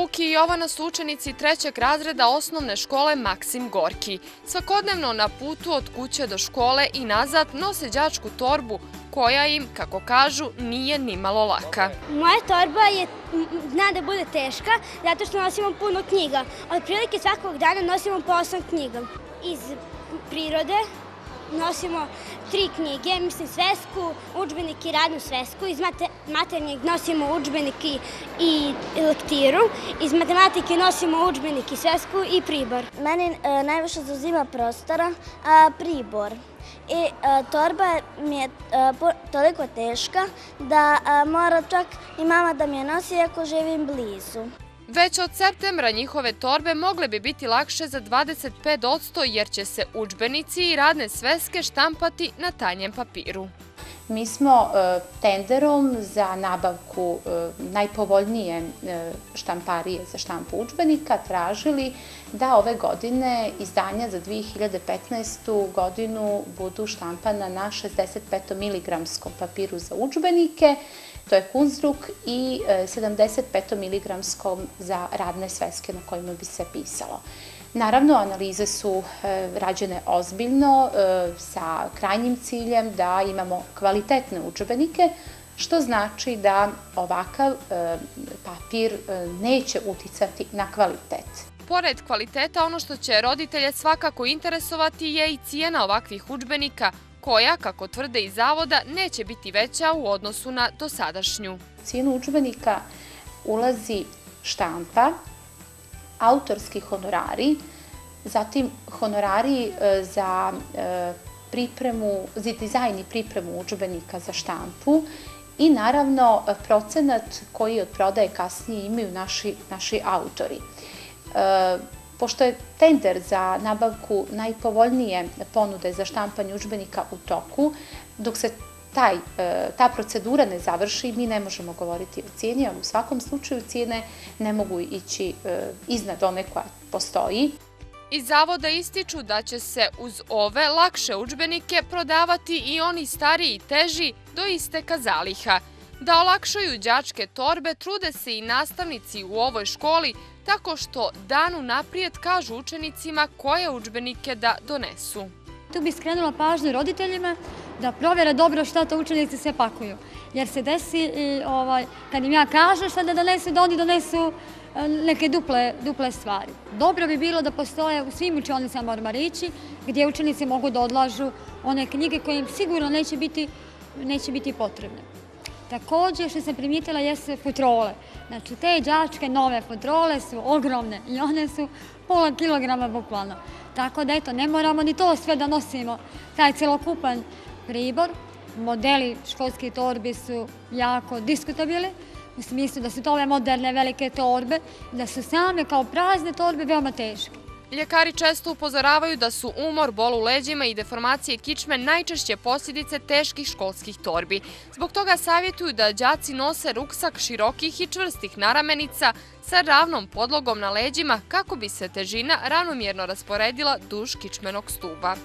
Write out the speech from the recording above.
Luki i Jovana su učenici 3. razreda osnovne škole Maksim Gorki. Svakodnevno na putu od kuće do škole i nazad nose đačku torbu koja im, kako kažu, nije nimalo laka. Moja torba zna da bude teška zato što nosimo puno knjiga. Otprilike svakog dana nosimo po 8 knjiga. Iz prirode nosimo 3 knjige, mislim svesku, udžbenik i radnu svesku. Iz maternjeg nosimo udžbenik i lektiru. Iz matematike nosimo udžbenik i svesku i pribor. Meni najviše zauzima prostora pribor. I torba mi je toliko teška da mora čak i mama da mi je nosi ako živim blizu. Već od septembra njihove torbe mogle bi biti lakše za 25% jer će se udžbenici i radne sveske štampati na tanjem papiru. Mi smo tenderom za nabavku najpovoljnije štamparije za štampu udžbenika tražili da ove godine izdanja za 2015. godinu budu štampana na 65 miligramskom papiru za udžbenike, to je Kunstdruck, i 75 miligramskom za radne sveske na kojima bi se pisalo. Naravno, analize su rađene ozbiljno sa krajnjim ciljem da imamo kvalitetne udžbenike, što znači da ovakav papir neće uticati na kvalitet. Pored kvaliteta, ono što će roditelje svakako interesovati je i cijena ovakvih udžbenika, koja, kako tvrde iz zavoda, neće biti veća u odnosu na dosadašnju. Cijenu udžbenika ulazi štampa, autorski honorari, zatim honorari za pripremu, za dizajn i pripremu udžbenika za štampu i naravno procenat koji od prodaje kasnije imaju naši autori. Pošto je tender za nabavku najpovoljnije ponude za štampanje udžbenika u toku, dok se ta procedura ne završi, mi ne možemo govoriti o cijeni, ali u svakom slučaju cijene ne mogu ići iznad one koja postoji. Iz zavoda ističu da će se uz ove lakše udžbenike prodavati i oni stariji i teži do isteka zaliha. Da olakšaju đačke torbe trude se i nastavnici u ovoj školi tako što dan unaprijed kažu učenicima koje udžbenike da donesu. Tu bih skrenula pažnju roditeljima da provjere dobro šta to učenici sve pakuju. Jer se desi, kad im ja kažem šta da donesu, da oni donesu neke duple stvari. Dobro bi bilo da postoje u svim učionicama ormarići gdje učenici mogu da odlažu one knjige koje im sigurno neće biti potrebne. Također što sam primijetila jesu futrole. Znači te đačke nove futrole su ogromne i one su pola kilograma bukvalno. Tako da eto, ne moramo ni to sve da nosimo, taj celokupan pribor. Modeli školskih torbi su jako diskutabili, u smislu da su to ove moderne velike torbe, da su same kao prazne torbe veoma teške. Ljekari često upozoravaju da su umor, bol u leđima i deformacije kičme najčešće posljedice teških školskih torbi. Zbog toga savjetuju da đaci nose ruksak širokih i čvrstih naramenica sa ravnom podlogom na leđima kako bi se težina ravnomjerno rasporedila duž kičmenog stuba.